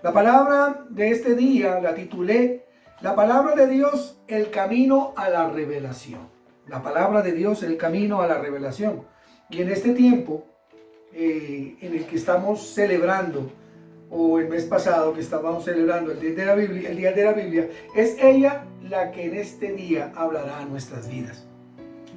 La palabra de este día la titulé La palabra de Dios, el camino a la revelación. La palabra de Dios, el camino a la revelación. Y en este tiempo en el que estamos celebrando, o el mes pasado que estábamos celebrando el Día de la Biblia, es ella la que en este día hablará a nuestras vidas.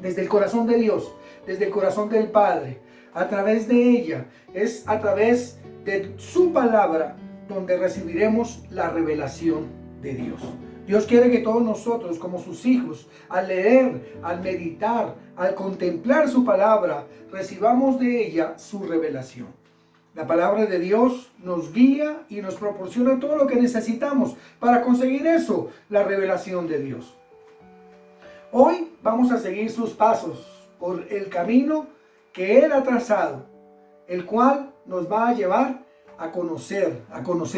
Desde el corazón de Dios, desde el corazón del Padre, a través de ella, es a través de su palabra donde recibiremos la revelación de Dios. Dios quiere que todos nosotros, como sus hijos, al leer, al meditar, al contemplar su palabra, recibamos de ella su revelación. La palabra de Dios nos guía y nos proporciona todo lo que necesitamos para conseguir eso, la revelación de Dios. Hoy vamos a seguir sus pasos por el camino que Él ha trazado, el cual nos va a llevar a conocer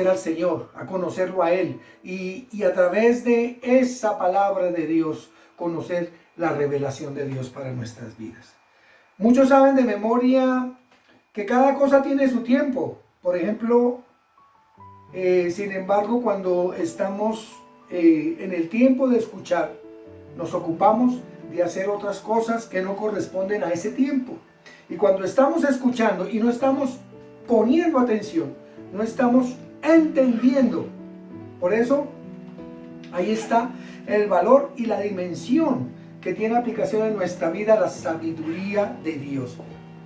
al Señor, a conocerlo a Él y a través de esa palabra de Dios conocer la revelación de Dios para nuestras vidas. Muchos saben de memoria que cada cosa tiene su tiempo. Por ejemplo, sin embargo, cuando estamos en el tiempo de escuchar, nos ocupamos de hacer otras cosas que no corresponden a ese tiempo. Y cuando estamos escuchando y no estamos poniendo atención, no estamos entendiendo. Por eso, ahí está el valor y la dimensión que tiene aplicación en nuestra vida la sabiduría de Dios.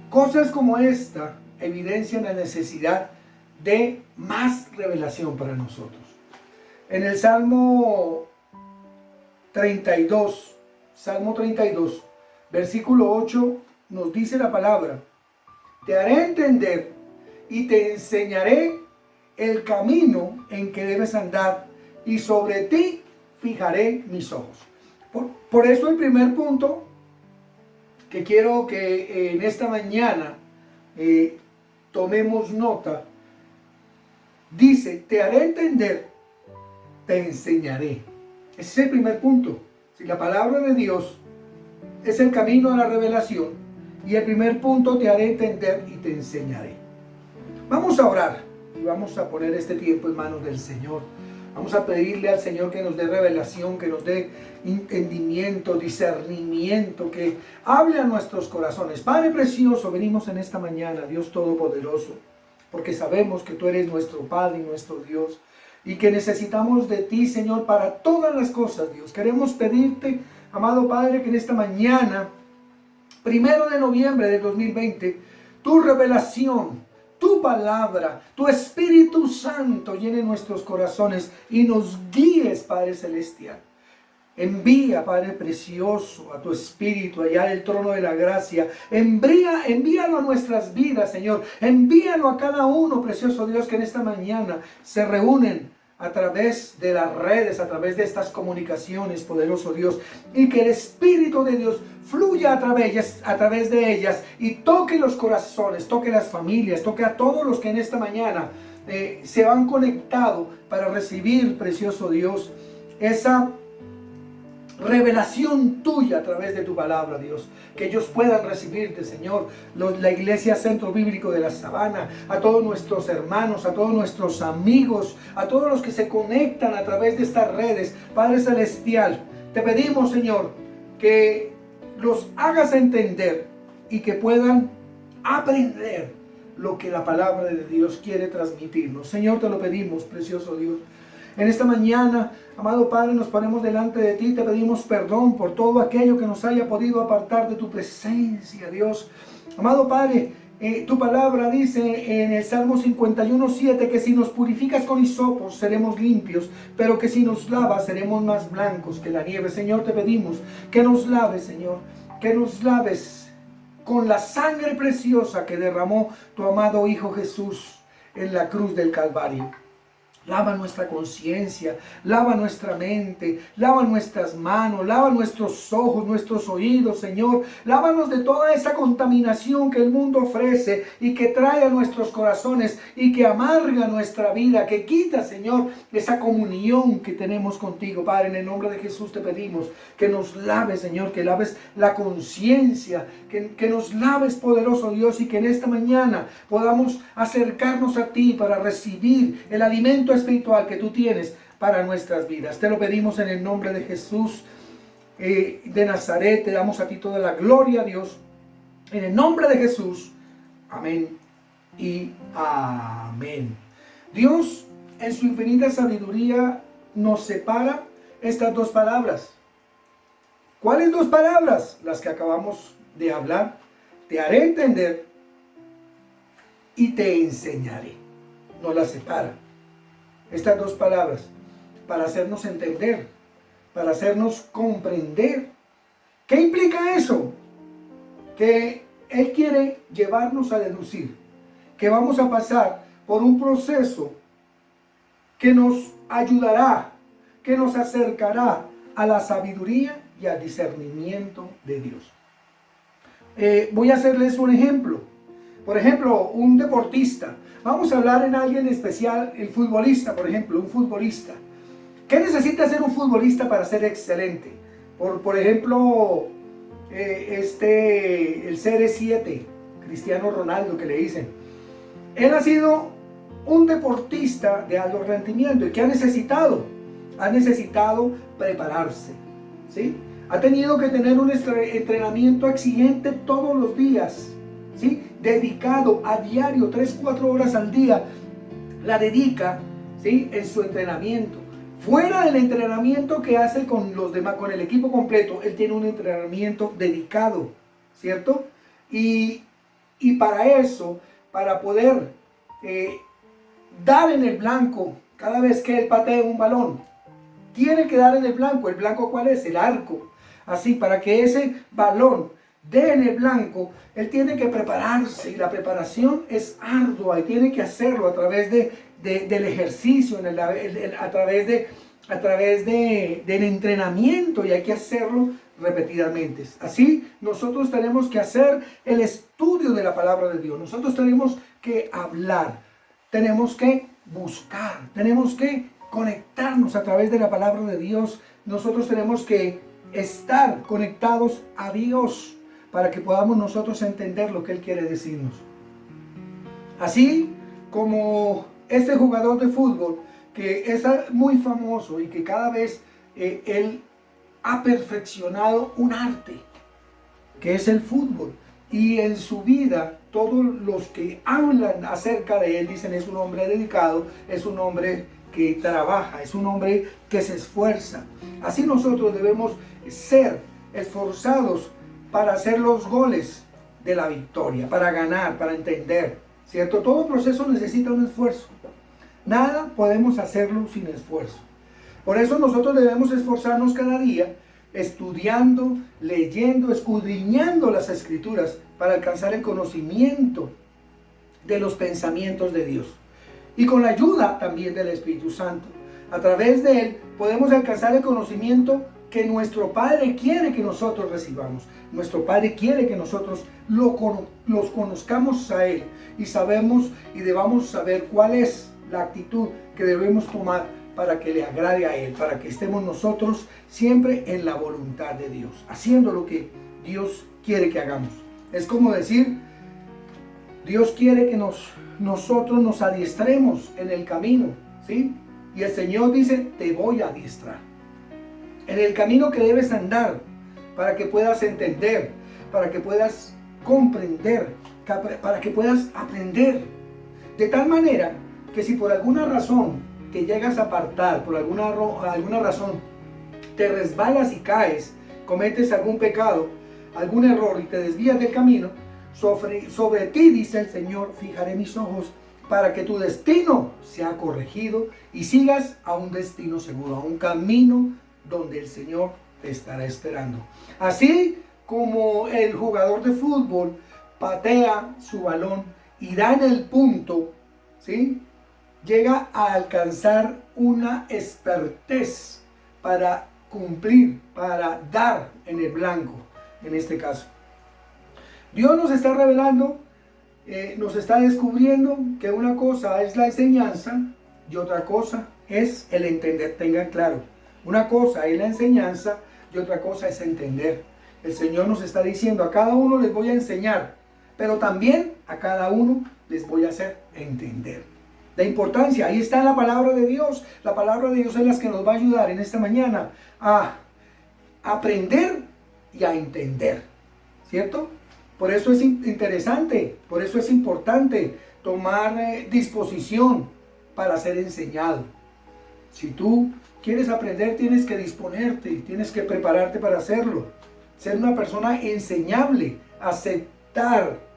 Cosas como esta evidencian la necesidad de más revelación para nosotros. En el Salmo 32, versículo 8, nos dice la palabra: te haré entender y te enseñaré el camino en que debes andar, y sobre ti fijaré mis ojos. Por eso el primer punto que quiero que en esta mañana tomemos nota, dice: te haré entender, te enseñaré. Ese es el primer punto. Si la palabra de Dios es el camino a la revelación, y el primer punto, te haré entender y te enseñaré. Vamos a orar y vamos a poner este tiempo en manos del Señor. Vamos a pedirle al Señor que nos dé revelación, que nos dé entendimiento, discernimiento, que hable a nuestros corazones. Padre precioso, venimos en esta mañana, Dios Todopoderoso, porque sabemos que tú eres nuestro Padre y nuestro Dios, y que necesitamos de ti, Señor, para todas las cosas, Dios. Queremos pedirte, amado Padre, que en esta mañana, 1 de noviembre de 2020, tu revelación, tu palabra, tu Espíritu Santo llene nuestros corazones y nos guíes, Padre Celestial. Envía, Padre precioso, a tu Espíritu allá del trono de la gracia. Envíalo a nuestras vidas, Señor. Envíalo a cada uno, precioso Dios, que en esta mañana se reúnen a través de las redes, a través de estas comunicaciones, poderoso Dios, y que el Espíritu de Dios fluya a través de ellas y toque los corazones, toque las familias, toque a todos los que en esta mañana se han conectado para recibir, precioso Dios, esa revelación tuya a través de tu palabra, Dios. Que ellos puedan recibirte, Señor. La Iglesia Centro Bíblico de la Sabana, a todos nuestros hermanos, a todos nuestros amigos, a todos los que se conectan a través de estas redes. Padre Celestial, te pedimos, Señor, que los hagas entender y que puedan aprender lo que la palabra de Dios quiere transmitirnos. Señor, te lo pedimos, precioso Dios. En esta mañana, amado Padre, nos ponemos delante de ti, te pedimos perdón por todo aquello que nos haya podido apartar de tu presencia, Dios. Amado Padre, tu palabra dice en el Salmo 51:7 que si nos purificas con hisopo seremos limpios, pero que si nos lavas seremos más blancos que la nieve. Señor, te pedimos que nos laves, Señor, que nos laves con la sangre preciosa que derramó tu amado Hijo Jesús en la cruz del Calvario. Lava nuestra conciencia, lava nuestra mente, lava nuestras manos, lava nuestros ojos, nuestros oídos, Señor. Lávanos de toda esa contaminación que el mundo ofrece y que trae a nuestros corazones y que amarga nuestra vida, que quita, Señor, esa comunión que tenemos contigo. Padre, en el nombre de Jesús te pedimos que nos laves, Señor, que laves la conciencia, que nos laves, poderoso Dios, y que en esta mañana podamos acercarnos a ti para recibir el alimento espiritual que tú tienes para nuestras vidas. Te lo pedimos en el nombre de Jesús de Nazaret. Te damos a ti toda la gloria, Dios, en el nombre de Jesús. Amén y amén. Dios, en su infinita sabiduría, nos separa estas dos palabras. ¿Cuáles dos palabras? Las que acabamos de hablar. Te haré entender y te enseñaré. Nos las separa. Estas dos palabras, para hacernos entender, para hacernos comprender. ¿Qué implica eso? Que Él quiere llevarnos a deducir que vamos a pasar por un proceso que nos ayudará, que nos acercará a la sabiduría y al discernimiento de Dios. Voy a hacerles un ejemplo. Por ejemplo, un deportista. Vamos a hablar en alguien especial, el futbolista, por ejemplo, un futbolista. ¿Qué necesita ser un futbolista para ser excelente? Por ejemplo, el CR7, Cristiano Ronaldo, que le dicen. Él ha sido un deportista de alto rendimiento. ¿Y qué ha necesitado? Ha necesitado prepararse, ¿sí? Ha tenido que tener un entrenamiento exigente todos los días, ¿sí? Dedicado a diario, 3-4 horas al día, la dedica, ¿sí? En su entrenamiento. Fuera del entrenamiento que hace con los demás, con el equipo completo, él tiene un entrenamiento dedicado, ¿cierto? Y para eso, para poder dar en el blanco cada vez que él patea un balón, tiene que dar en el blanco. ¿El blanco cuál es? El arco. Así, para que ese balón dé en el blanco, él tiene que prepararse, y la preparación es ardua y tiene que hacerlo a través del ejercicio, a través del entrenamiento, y hay que hacerlo repetidamente. Así, nosotros tenemos que hacer el estudio de la palabra de Dios. Nosotros tenemos que hablar, tenemos que buscar, tenemos que conectarnos a través de la palabra de Dios. Nosotros tenemos que estar conectados a Dios para que podamos nosotros entender lo que Él quiere decirnos. Así como este jugador de fútbol, que es muy famoso y que cada vez él ha perfeccionado un arte, que es el fútbol. Y en su vida, todos los que hablan acerca de él dicen: es un hombre dedicado, es un hombre que trabaja, es un hombre que se esfuerza. Así nosotros debemos ser esforzados para hacer los goles de la victoria, para ganar, para entender, ¿cierto? Todo proceso necesita un esfuerzo. Nada podemos hacerlo sin esfuerzo. Por eso nosotros debemos esforzarnos cada día, estudiando, leyendo, escudriñando las Escrituras para alcanzar el conocimiento de los pensamientos de Dios. Y con la ayuda también del Espíritu Santo. A través de Él podemos alcanzar el conocimiento que nuestro Padre quiere que nosotros recibamos. Nuestro Padre quiere que nosotros los conozcamos a Él y sabemos y debamos saber cuál es la actitud que debemos tomar para que le agrade a Él, para que estemos nosotros siempre en la voluntad de Dios, haciendo lo que Dios quiere que hagamos. Es como decir, Dios quiere que nosotros nos adiestremos en el camino, ¿sí? Y el Señor dice: te voy a adiestrar en el camino que debes andar, para que puedas entender, para que puedas comprender, para que puedas aprender. De tal manera que si por alguna razón te llegas a apartar, por alguna razón te resbalas y caes, cometes algún pecado, algún error y te desvías del camino, sobre ti, dice el Señor, fijaré mis ojos para que tu destino sea corregido y sigas a un destino seguro, a un camino donde el Señor te estará esperando. Así como el jugador de fútbol patea su balón y da en el punto, ¿sí? llega a alcanzar una expertez para cumplir, para dar en el blanco, en este caso. Dios nos está revelando, nos está descubriendo que una cosa es la enseñanza y otra cosa es el entender. Tengan claro, una cosa es la enseñanza y otra cosa es entender. El Señor nos está diciendo, a cada uno les voy a enseñar, pero también a cada uno les voy a hacer entender. La importancia, ahí está la palabra de Dios. La palabra de Dios es la que nos va a ayudar en esta mañana a aprender y a entender, ¿cierto? Por eso es interesante, por eso es importante tomar disposición para ser enseñado. Si tú quieres aprender, tienes que disponerte, tienes que prepararte para hacerlo. Ser una persona enseñable, aceptar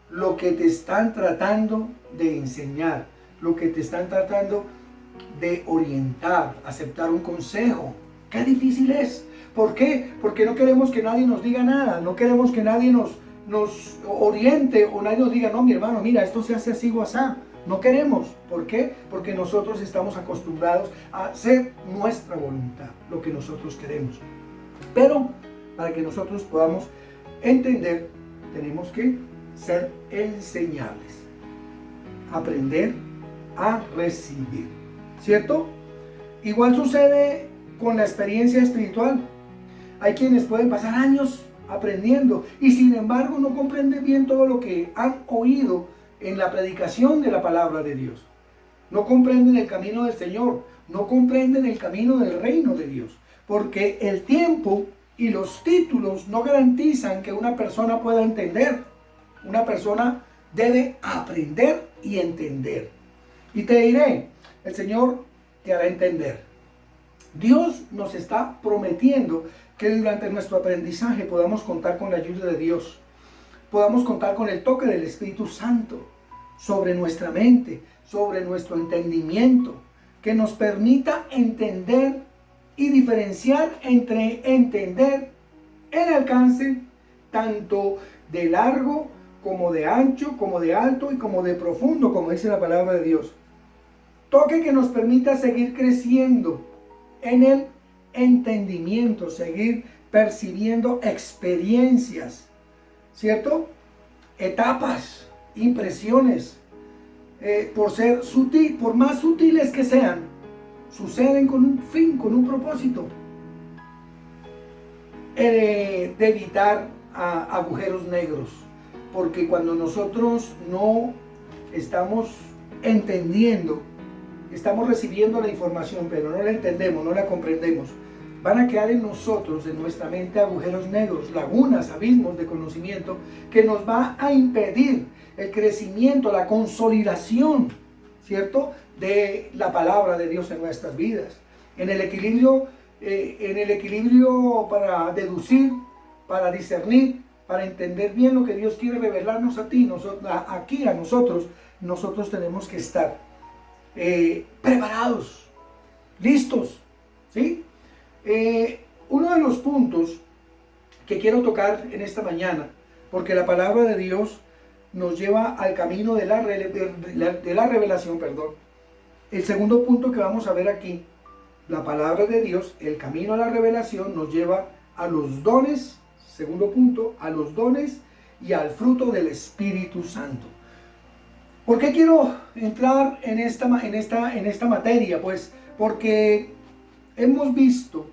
lo que te están tratando de enseñar, lo que te están tratando de orientar, aceptar un consejo. ¡Qué difícil es! ¿Por qué? Porque no queremos que nadie nos diga nada, no queremos que nadie nos oriente o nadie nos diga, no, mi hermano, mira, esto se hace así o así. No queremos. ¿Por qué? Porque nosotros estamos acostumbrados a hacer nuestra voluntad, lo que nosotros queremos. Pero para que nosotros podamos entender, tenemos que ser enseñables, aprender a recibir, ¿cierto? Igual sucede con la experiencia espiritual. Hay quienes pueden pasar años aprendiendo y sin embargo no comprenden bien todo lo que han oído en la predicación de la palabra de Dios. No comprenden el camino del Señor, no comprenden el camino del reino de Dios, porque el tiempo y los títulos no garantizan que una persona pueda entender. Una persona debe aprender y entender. Y te diré, el Señor te hará entender. Dios nos está prometiendo que durante nuestro aprendizaje podamos contar con la ayuda de Dios. Podamos contar con el toque del Espíritu Santo sobre nuestra mente, sobre nuestro entendimiento, que nos permita entender y diferenciar entre entender el alcance tanto de largo como de ancho, como de alto y como de profundo, como dice la palabra de Dios. Toque que nos permita seguir creciendo en el entendimiento, seguir percibiendo experiencias, ¿cierto? Etapas, impresiones, por ser sutil, por más sutiles que sean, suceden con un fin, con un propósito, de evitar agujeros negros. Porque cuando nosotros no estamos entendiendo, estamos recibiendo la información, pero no la entendemos, no la comprendemos, van a quedar en nosotros, en nuestra mente, agujeros negros, lagunas, abismos de conocimiento que nos va a impedir el crecimiento, la consolidación, ¿cierto?, de la palabra de Dios en nuestras vidas. En el equilibrio para deducir, para discernir, para entender bien lo que Dios quiere revelarnos a ti, aquí a nosotros tenemos que estar preparados, listos, ¿sí? Uno de los puntos que quiero tocar en esta mañana, porque la palabra de Dios nos lleva al camino de la revelación, perdón. El segundo punto que vamos a ver aquí, la palabra de Dios, el camino a la revelación, nos lleva a los dones. Segundo punto, a los dones y al fruto del Espíritu Santo. ¿Por qué quiero entrar en esta materia? Pues porque hemos visto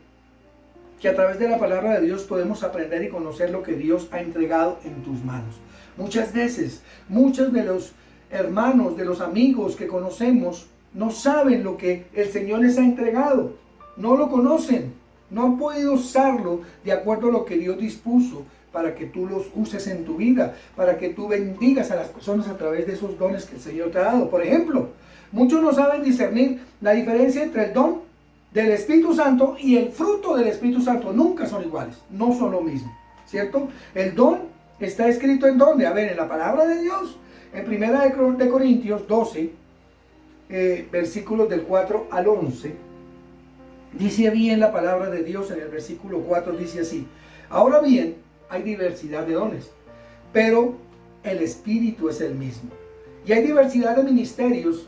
que a través de la palabra de Dios podemos aprender y conocer lo que Dios ha entregado en tus manos. Muchas veces, muchos de los hermanos, de los amigos que conocemos, no saben lo que el Señor les ha entregado. No lo conocen. No han podido usarlo de acuerdo a lo que Dios dispuso para que tú los uses en tu vida, para que tú bendigas a las personas a través de esos dones que el Señor te ha dado. Por ejemplo, muchos no saben discernir la diferencia entre el don del Espíritu Santo y el fruto del Espíritu Santo. Nunca son iguales, no son lo mismo, ¿cierto? El don está escrito ¿en dónde? A ver, en la palabra de Dios, en 1 de Corintios 12, versículos del 4 al 11. Dice bien la palabra de Dios en el versículo 4, dice así: ahora bien, hay diversidad de dones, pero el Espíritu es el mismo. Y hay diversidad de ministerios,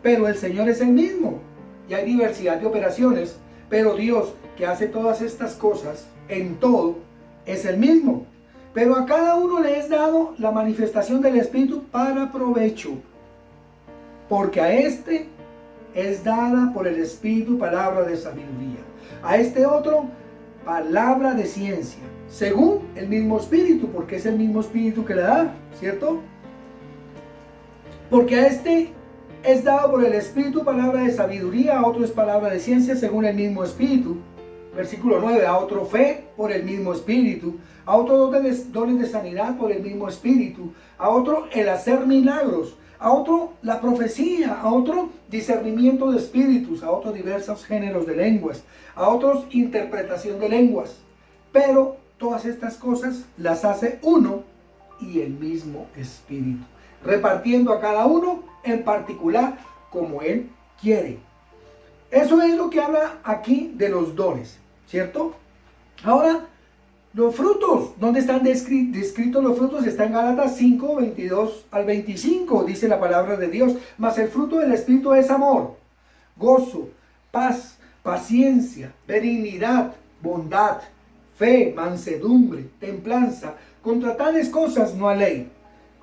pero el Señor es el mismo. Y hay diversidad de operaciones, pero Dios, que hace todas estas cosas en todo, es el mismo. Pero a cada uno le es dado la manifestación del Espíritu para provecho. Porque a este es dada por el Espíritu palabra de sabiduría. A este otro, palabra de ciencia, según el mismo Espíritu, porque es el mismo Espíritu que le da, ¿cierto? Porque a este es dado por el Espíritu palabra de sabiduría, a otro es palabra de ciencia, según el mismo Espíritu. Versículo 9, a otro fe por el mismo Espíritu, a otro dones de sanidad por el mismo Espíritu, a otro el hacer milagros, a otro la profecía, a otro discernimiento de espíritus, a otros diversos géneros de lenguas, a otros interpretación de lenguas. Pero todas estas cosas las hace uno y el mismo Espíritu, repartiendo a cada uno en particular como Él quiere. Eso es lo que habla aquí de los dones, ¿cierto? Ahora, los frutos, ¿dónde están descritos los frutos? Está en Gálatas 5, 22 al 25, dice la palabra de Dios. Mas el fruto del Espíritu es amor, gozo, paz, paciencia, benignidad, bondad, fe, mansedumbre, templanza. Contra tales cosas no hay ley.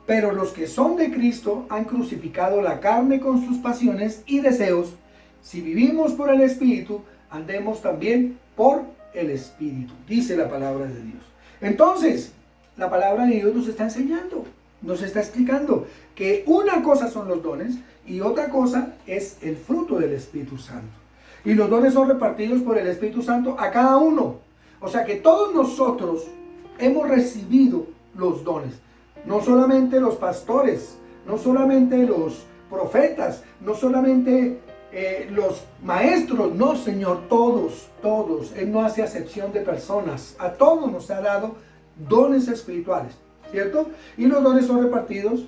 Pero los que son de Cristo han crucificado la carne con sus pasiones y deseos. Si vivimos por el Espíritu, andemos también por el Espíritu, dice la palabra de Dios. Entonces, la palabra de Dios nos está enseñando, nos está explicando que una cosa son los dones y otra cosa es el fruto del Espíritu Santo. Y los dones son repartidos por el Espíritu Santo a cada uno. O sea que todos nosotros hemos recibido los dones. No solamente los pastores, no solamente los profetas, no solamente los maestros, no, Señor, todos. Él no hace acepción de personas. A todos nos ha dado dones espirituales, ¿cierto? Y los dones son repartidos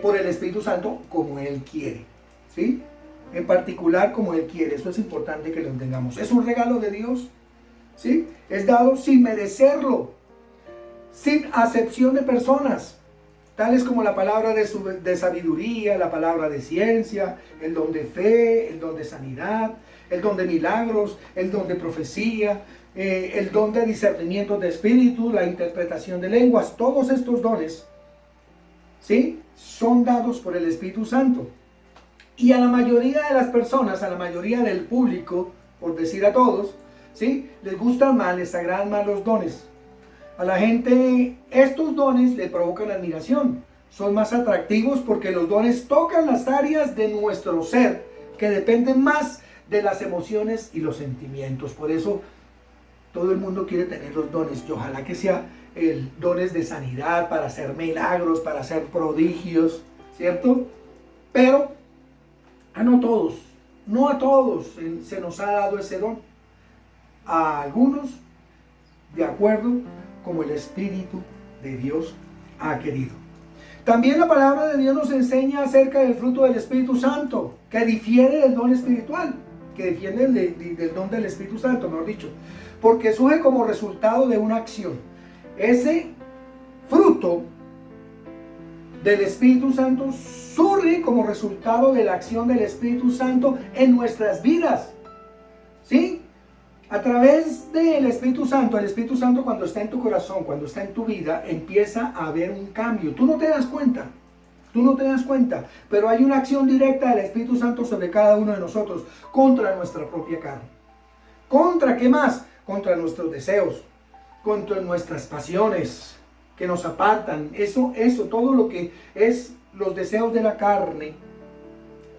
por el Espíritu Santo como Él quiere, ¿sí? En particular como Él quiere. Eso es importante que lo entendamos. Es un regalo de Dios, ¿sí? Es dado sin merecerlo, sin acepción de personas, tales como la palabra de sabiduría, la palabra de ciencia, el don de fe, el don de sanidad, el don de milagros, el don de profecía, el don de discernimiento de espíritu, la interpretación de lenguas. Todos estos dones, ¿sí?, son dados por el Espíritu Santo. Y a la mayoría de las personas, a la mayoría del público, por decir a todos, ¿sí?, les gustan más, les agradan más los dones. A la gente estos dones le provocan admiración. Son más atractivos porque los dones tocan las áreas de nuestro ser que dependen más de las emociones y los sentimientos. Por eso todo el mundo quiere tener los dones. Y ojalá que sea el dones de sanidad, para hacer milagros, para hacer prodigios, ¿cierto? Pero no a todos se nos ha dado ese don. A algunos, de acuerdo como el Espíritu de Dios ha querido. También la palabra de Dios nos enseña acerca del fruto del Espíritu Santo, que difiere del don espiritual, que defiende del don del Espíritu Santo, mejor dicho, porque surge como resultado de una acción. Ese fruto del Espíritu Santo surge como resultado de la acción del Espíritu Santo en nuestras vidas, ¿sí? A través del Espíritu Santo, el Espíritu Santo cuando está en tu corazón, cuando está en tu vida, empieza a haber un cambio. Tú no te das cuenta, pero hay una acción directa del Espíritu Santo sobre cada uno de nosotros contra nuestra propia carne. ¿Contra qué más? Contra nuestros deseos, contra nuestras pasiones que nos apartan. Eso, todo lo que es los deseos de la carne,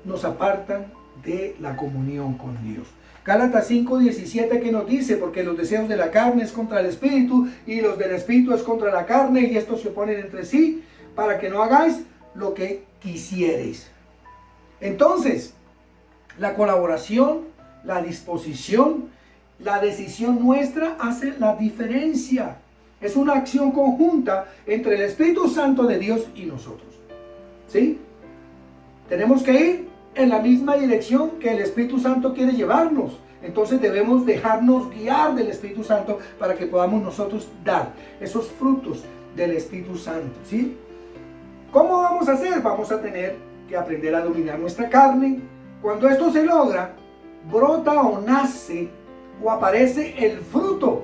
nos apartan de la comunión con Dios. Gálatas 5:17 que nos dice, porque los deseos de la carne es contra el Espíritu y los del Espíritu es contra la carne y estos se oponen entre sí para que no hagáis lo que quisiereis. Entonces, la colaboración, la disposición, la decisión nuestra hace la diferencia. Es una acción conjunta entre el Espíritu Santo de Dios y nosotros, ¿sí? Tenemos que ir en la misma dirección que el Espíritu Santo quiere llevarnos. Entonces debemos dejarnos guiar del Espíritu Santo para que podamos nosotros dar esos frutos del Espíritu Santo, ¿sí? ¿Cómo vamos a hacer? Vamos a tener que aprender a dominar nuestra carne. Cuando esto se logra, brota o nace o aparece el fruto,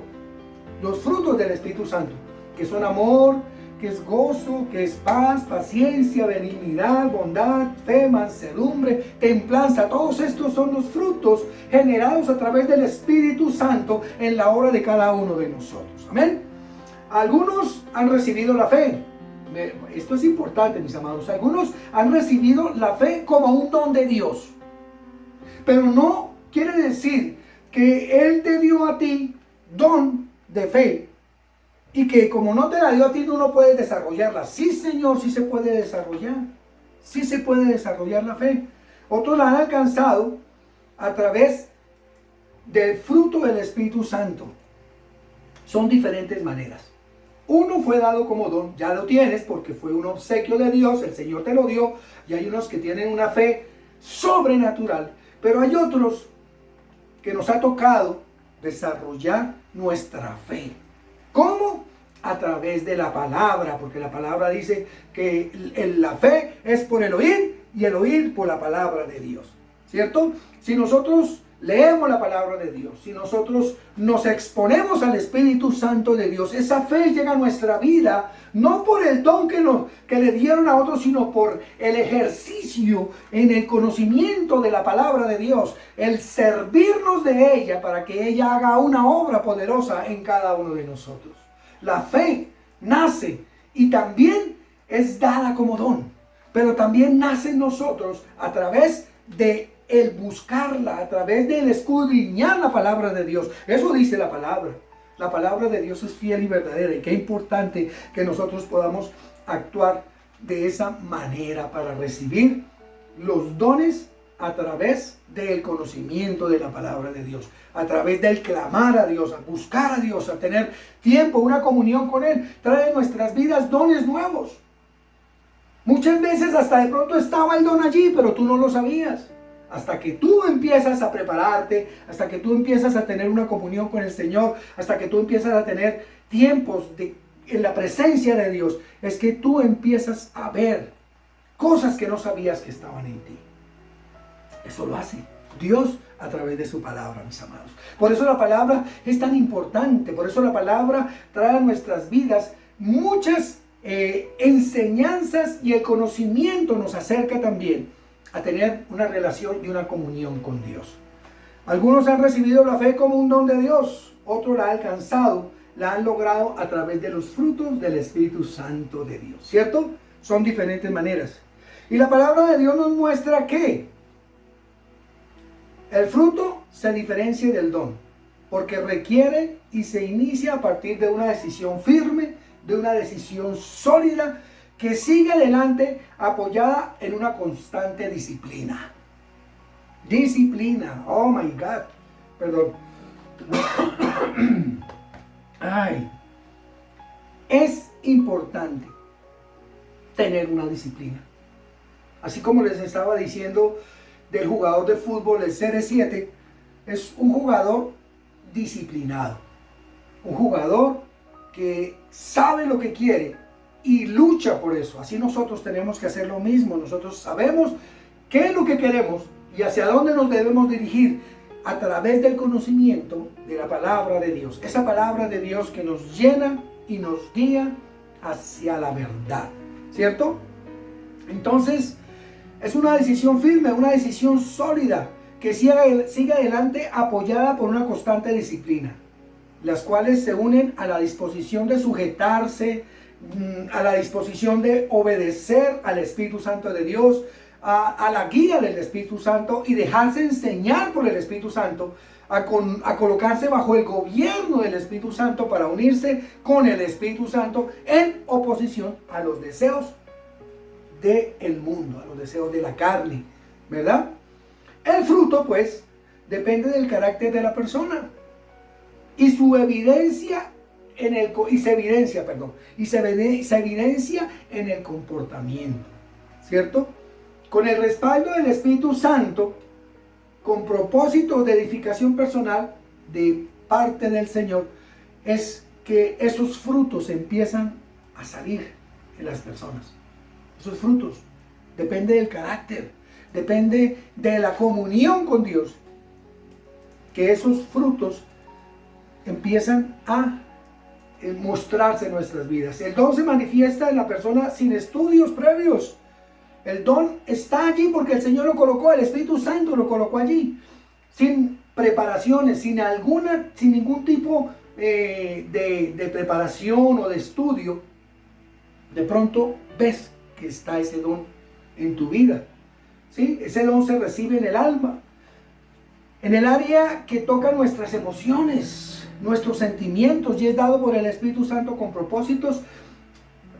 los frutos del Espíritu Santo, que son amor, que es gozo, que es paz, paciencia, benignidad, bondad, fe, mansedumbre, templanza. Todos estos son los frutos generados a través del Espíritu Santo en la obra de cada uno de nosotros. Amén. Algunos han recibido la fe. Esto es importante, mis amados. Algunos han recibido la fe como un don de Dios. Pero no quiere decir que Él te dio a ti don de fe y que como no te la dio a ti, tú no puedes desarrollarla. Sí, Señor, sí se puede desarrollar. Sí se puede desarrollar la fe. Otros la han alcanzado a través del fruto del Espíritu Santo. Son diferentes maneras. Uno fue dado como don, ya lo tienes porque fue un obsequio de Dios, el Señor te lo dio, y hay unos que tienen una fe sobrenatural, pero hay otros que nos ha tocado desarrollar nuestra fe. ¿Cómo? A través de la palabra, porque la palabra dice que la fe es por el oír y el oír por la palabra de Dios, ¿cierto? Si nosotros leemos la palabra de Dios, si nosotros nos exponemos al Espíritu Santo de Dios, esa fe llega a nuestra vida, no por el don que le dieron a otros, sino por el ejercicio en el conocimiento de la palabra de Dios, el servirnos de ella para que ella haga una obra poderosa en cada uno de nosotros. La fe nace y también es dada como don, pero también nace en nosotros a través de el buscarla, a través del escudriñar la palabra de Dios. Eso dice la palabra. La palabra de Dios es fiel y verdadera, y qué importante que nosotros podamos actuar de esa manera para recibir los dones a través del conocimiento de la palabra de Dios, a través del clamar a Dios, a buscar a Dios, a tener tiempo, una comunión con Él. Trae en nuestras vidas dones nuevos. Muchas veces hasta de pronto estaba el don allí, pero tú no lo sabías. Hasta que tú empiezas a prepararte, hasta que tú empiezas a tener una comunión con el Señor, hasta que tú empiezas a tener tiempos en la presencia de Dios, es que tú empiezas a ver cosas que no sabías que estaban en ti. Eso lo hace Dios a través de su palabra, mis amados. Por eso la palabra es tan importante, por eso la palabra trae a nuestras vidas muchas enseñanzas, y el conocimiento nos acerca también a tener una relación y una comunión con Dios. Algunos han recibido la fe como un don de Dios, otros la han alcanzado, la han logrado a través de los frutos del Espíritu Santo de Dios, ¿cierto? Son diferentes maneras. Y la palabra de Dios nos muestra que el fruto se diferencia del don, porque requiere y se inicia a partir de una decisión firme, de una decisión sólida, que sigue adelante apoyada en una constante disciplina. Disciplina, oh my God, perdón. Ay, es importante tener una disciplina. Así como les estaba diciendo del jugador de fútbol, el CR7, es un jugador disciplinado. Un jugador que sabe lo que quiere y lucha por eso. Así nosotros tenemos que hacer lo mismo. Nosotros sabemos qué es lo que queremos y hacia dónde nos debemos dirigir a través del conocimiento de la palabra de Dios. Esa palabra de Dios que nos llena y nos guía hacia la verdad, ¿cierto? Entonces, es una decisión firme, una decisión sólida que siga adelante apoyada por una constante disciplina, las cuales se unen a la disposición de sujetarse, a la disposición de obedecer al Espíritu Santo de Dios, a la guía del Espíritu Santo y dejarse enseñar por el Espíritu Santo, a colocarse bajo el gobierno del Espíritu Santo para unirse con el Espíritu Santo en oposición a los deseos del mundo, a los deseos de la carne, ¿verdad? El fruto, pues, depende del carácter de la persona y su evidencia se evidencia en el comportamiento, ¿cierto? Con el respaldo del Espíritu Santo, con propósitos de edificación personal de parte del Señor, es que esos frutos empiezan a salir en las personas. Esos frutos depende del carácter, depende de la comunión con Dios, que esos frutos empiezan a mostrarse en nuestras vidas. El don se manifiesta en la persona sin estudios previos. El don está allí porque el Señor lo colocó, el Espíritu Santo lo colocó allí, sin preparaciones, sin ningún tipo de preparación o de estudio. De pronto ves que está ese don en tu vida, ¿sí? Ese don se recibe en el alma, en el área que toca nuestras emociones, nuestros sentimientos, y es dado por el Espíritu Santo con propósitos.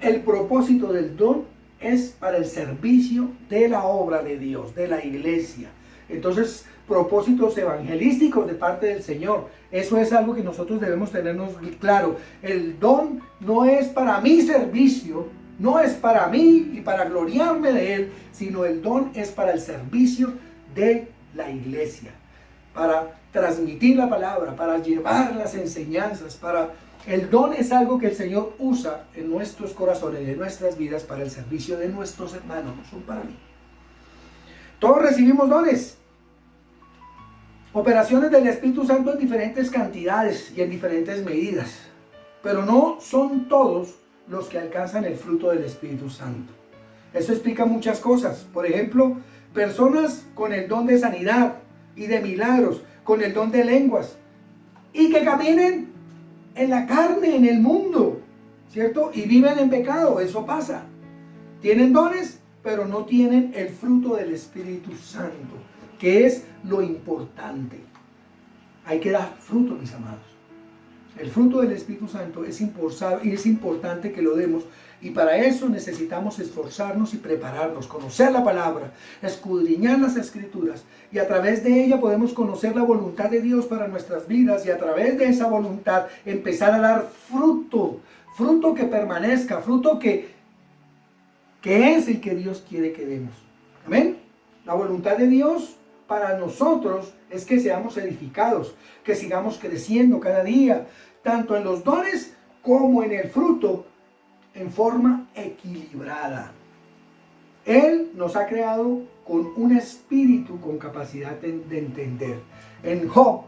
El propósito del don es para el servicio de la obra de Dios, de la iglesia. Entonces, propósitos evangelísticos de parte del Señor. Eso es algo que nosotros debemos tenernos claro. El don no es para mi servicio, no es para mí y para gloriarme de él, sino el don es para el servicio de la iglesia, para transmitir la palabra, para llevar las enseñanzas, el don es algo que el Señor usa en nuestros corazones, en nuestras vidas, para el servicio de nuestros hermanos, no son para mí. Todos recibimos dones, operaciones del Espíritu Santo en diferentes cantidades y en diferentes medidas, pero no son todos los que alcanzan el fruto del Espíritu Santo. Eso explica muchas cosas. Por ejemplo, personas con el don de sanidad y de milagros, con el don de lenguas, y que caminen en la carne, en el mundo, ¿cierto? Y viven en pecado, eso pasa. Tienen dones, pero no tienen el fruto del Espíritu Santo, que es lo importante. Hay que dar fruto, mis amados. El fruto del Espíritu Santo es importante que lo demos, y para eso necesitamos esforzarnos y prepararnos, conocer la palabra, escudriñar las Escrituras, y a través de ella podemos conocer la voluntad de Dios para nuestras vidas, y a través de esa voluntad empezar a dar fruto, fruto que permanezca, fruto que es el que Dios quiere que demos. Amén. La voluntad de Dios para nosotros es que seamos edificados, que sigamos creciendo cada día, tanto en los dones como en el fruto, en forma equilibrada. Él nos ha creado con un espíritu con capacidad de entender. En Job,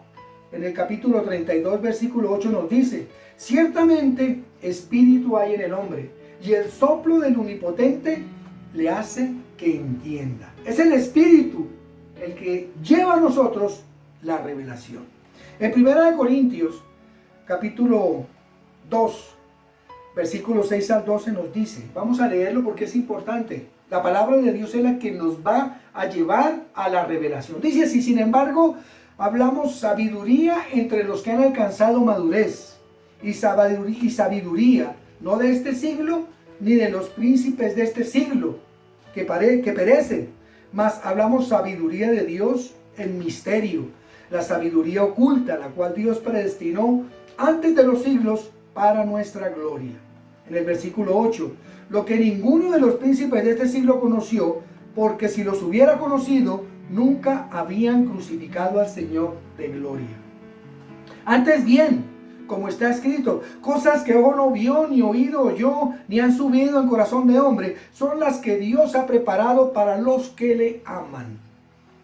en el capítulo 32, versículo 8 nos dice: ciertamente espíritu hay en el hombre, y el soplo del Omnipotente le hace que entienda. Es el espíritu el que lleva a nosotros la revelación. En 1 Corintios, capítulo 2, versículos 6 al 12 nos dice, vamos a leerlo porque es importante. La palabra de Dios es la que nos va a llevar a la revelación. Dice así: sin embargo, hablamos sabiduría entre los que han alcanzado madurez, y sabiduría no de este siglo, ni de los príncipes de este siglo, que perecen, mas hablamos sabiduría de Dios en misterio, la sabiduría oculta, la cual Dios predestinó antes de los siglos para nuestra gloria. En el versículo 8, lo que ninguno de los príncipes de este siglo conoció, porque si los hubiera conocido, nunca habían crucificado al Señor de gloria. Antes bien, como está escrito, cosas que ojo no vio, ni oído oyó, ni han subido en corazón de hombre, son las que Dios ha preparado para los que le aman.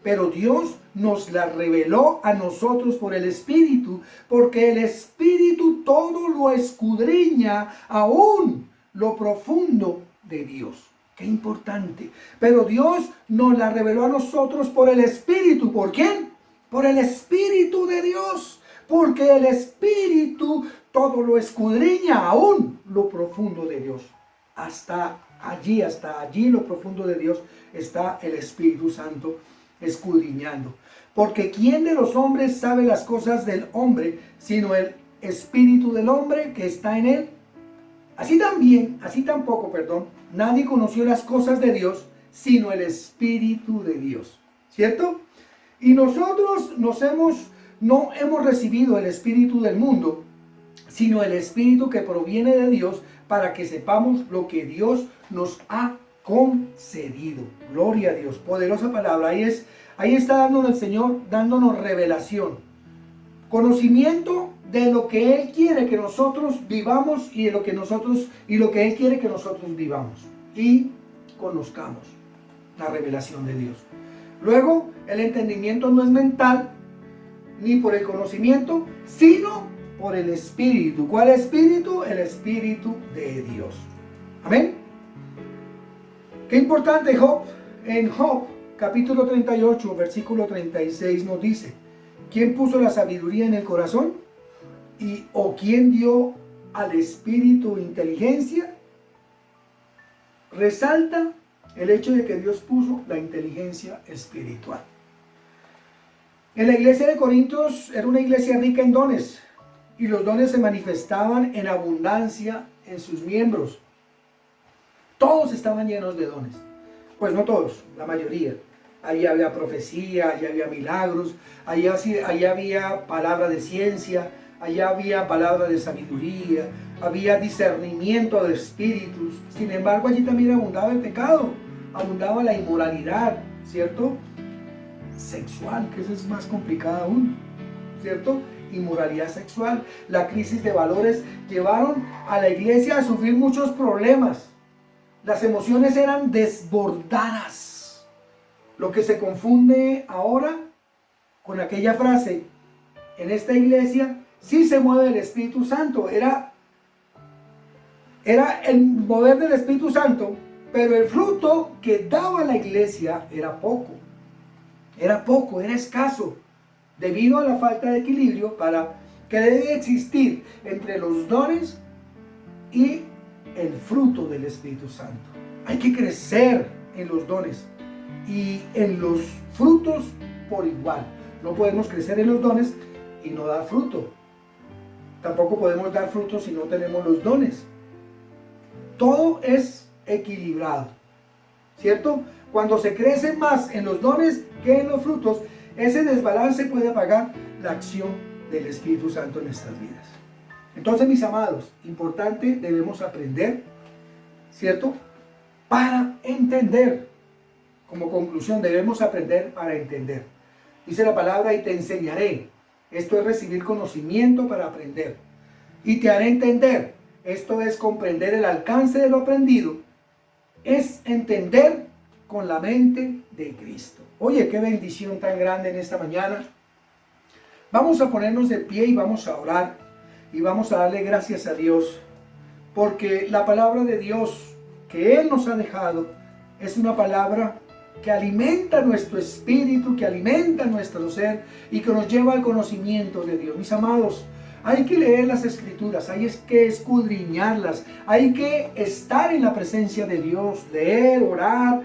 Pero Dios nos las reveló a nosotros por el Espíritu, porque el Espíritu todo lo escudriña, aún lo profundo de Dios. Qué importante. Pero Dios nos la reveló a nosotros por el Espíritu. ¿Por quién? Por el Espíritu de Dios. Porque el Espíritu todo lo escudriña, aún lo profundo de Dios. Hasta allí lo profundo de Dios está el Espíritu Santo escudriñando. Porque ¿quién de los hombres sabe las cosas del hombre, sino el Espíritu del hombre que está en él? Así tampoco, nadie conoció las cosas de Dios, sino el Espíritu de Dios. ¿Cierto? Y nosotros no hemos recibido el espíritu del mundo, sino el Espíritu que proviene de Dios, para que sepamos lo que Dios nos ha concedido. Gloria a Dios. Poderosa palabra. Ahí está dándonos el Señor, dándonos revelación, conocimiento de lo que Él quiere que nosotros vivamos, y de lo que Él quiere que nosotros vivamos y conozcamos. la revelación de Dios. Luego, el entendimiento no es mental, ni por el conocimiento, sino por el Espíritu. ¿Cuál Espíritu? El Espíritu de Dios. Amén. Qué importante Job. En Job, capítulo 38, versículo 36 nos dice: ¿quién puso la sabiduría en el corazón? ¿O quién dio al Espíritu inteligencia? Resalta el hecho de que Dios puso la inteligencia espiritual. En la iglesia de Corintios era una iglesia rica en dones, y los dones se manifestaban en abundancia en sus miembros. Todos estaban llenos de dones. Pues no todos, la mayoría. Allí había profecía, allí había milagros, allí había palabra de ciencia, allí había palabra de sabiduría, había discernimiento de espíritus. Sin embargo, allí también abundaba el pecado, abundaba la inmoralidad, ¿cierto? Sexual, que eso es más complicado aún, ¿cierto? Inmoralidad sexual. La crisis de valores llevaron a la iglesia a sufrir muchos problemas. Las emociones eran desbordadas. Lo que se confunde ahora con aquella frase: en esta iglesia sí se mueve el Espíritu Santo. Era el mover del Espíritu Santo, pero el fruto que daba la iglesia era poco. Era poco, era escaso, debido a la falta de equilibrio que debe existir entre los dones y el fruto del Espíritu Santo. Hay que crecer en los dones y en los frutos por igual. No podemos crecer en los dones y no dar fruto. Tampoco podemos dar fruto si no tenemos los dones. Todo es equilibrado, ¿cierto? Cuando se crece más en los dones que en los frutos, ese desbalance puede apagar la acción del Espíritu Santo en nuestras vidas. Entonces, mis amados, importante, debemos aprender, ¿cierto? Para entender. Como conclusión, debemos aprender para entender. Dice la palabra: y te enseñaré. Esto es recibir conocimiento para aprender. Y te haré entender. Esto es comprender el alcance de lo aprendido. Es entender con la mente de Cristo. Oye, qué bendición tan grande en esta mañana. Vamos a ponernos de pie y vamos a orar. Y vamos a darle gracias a Dios, porque la palabra de Dios que Él nos ha dejado es una palabra que alimenta nuestro espíritu, que alimenta nuestro ser y que nos lleva al conocimiento de Dios. Mis amados, hay que leer las Escrituras, hay que escudriñarlas, hay que estar en la presencia de Dios, leer, orar,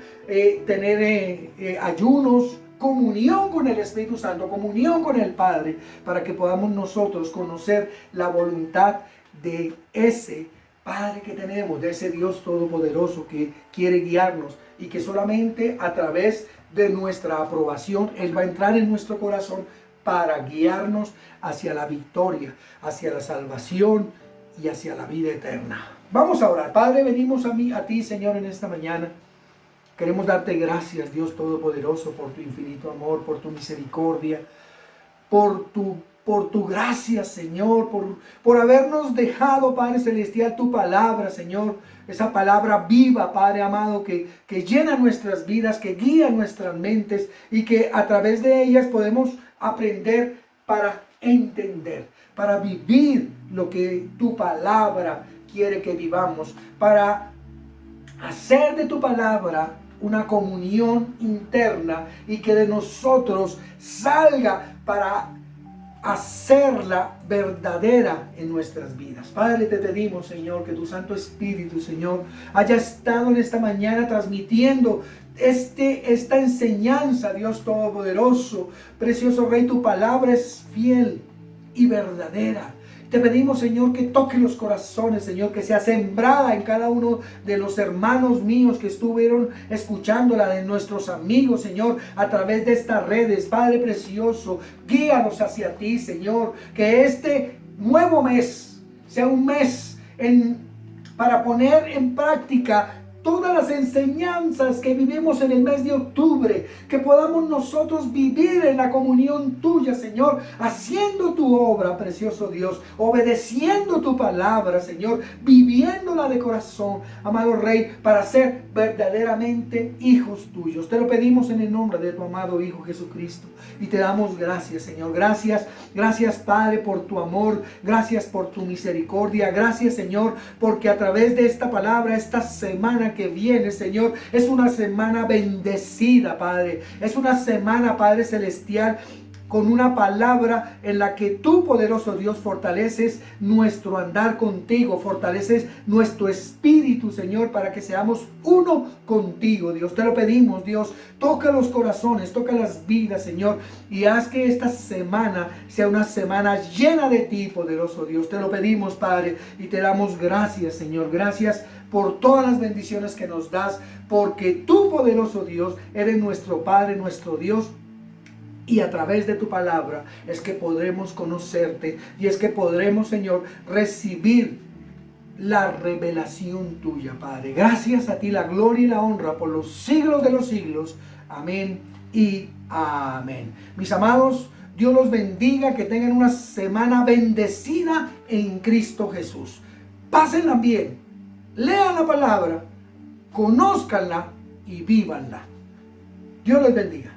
tener ayunos, comunión con el Espíritu Santo, comunión con el Padre, para que podamos nosotros conocer la voluntad de ese Padre que tenemos, de ese Dios todopoderoso que quiere guiarnos y que solamente a través de nuestra aprobación Él va a entrar en nuestro corazón para guiarnos hacia la victoria, hacia la salvación y hacia la vida eterna. Vamos a orar. Padre, venimos a ti, Señor, en esta mañana. Queremos darte gracias, Dios Todopoderoso, por tu infinito amor, por tu misericordia, por tu gracia, Señor, por habernos dejado, Padre Celestial, tu palabra, Señor, esa palabra viva, Padre amado, que llena nuestras vidas, que guía nuestras mentes y que a través de ellas podemos aprender para entender, para vivir lo que tu palabra quiere que vivamos, para hacer de tu palabra una comunión interna y que de nosotros salga para hacerla verdadera en nuestras vidas. Padre, te pedimos, Señor, que tu Santo Espíritu, Señor, haya estado en esta mañana transmitiendo esta enseñanza, Dios Todopoderoso. Precioso Rey, tu palabra es fiel y verdadera. Te pedimos, Señor, que toque los corazones, Señor, que sea sembrada en cada uno de los hermanos míos que estuvieron escuchándola, de nuestros amigos, Señor, a través de estas redes. Padre precioso, guíanos hacia ti, Señor, que este nuevo mes sea un mes para poner en práctica todas las enseñanzas que vivimos en el mes de octubre, que podamos nosotros vivir en la comunión tuya, Señor, haciendo tu obra, precioso Dios, obedeciendo tu palabra, Señor, viviéndola de corazón, amado Rey, para ser verdaderamente hijos tuyos. Te lo pedimos en el nombre de tu amado Hijo Jesucristo y te damos gracias, Señor. Gracias, gracias, Padre, por tu amor, gracias por tu misericordia, gracias, Señor, porque a través de esta palabra, esta semana que viene, Señor, es una semana bendecida, Padre. Es una semana, Padre Celestial, con una palabra en la que tú, poderoso Dios, fortaleces nuestro andar contigo, fortaleces nuestro espíritu, Señor, para que seamos uno contigo, Dios. Te lo pedimos, Dios. Toca los corazones, toca las vidas, Señor, y haz que esta semana sea una semana llena de ti, poderoso Dios. Te lo pedimos, Padre, y te damos gracias, Señor. Gracias por todas las bendiciones que nos das, porque tú, poderoso Dios, eres nuestro Padre, nuestro Dios. Y a través de tu palabra es que podremos conocerte y es que podremos, Señor, recibir la revelación tuya, Padre. Gracias a ti la gloria y la honra por los siglos de los siglos. Amén y amén. Mis amados, Dios los bendiga, que tengan una semana bendecida en Cristo Jesús. Pásenla bien, lean la palabra, conózcanla y vívanla. Dios les bendiga.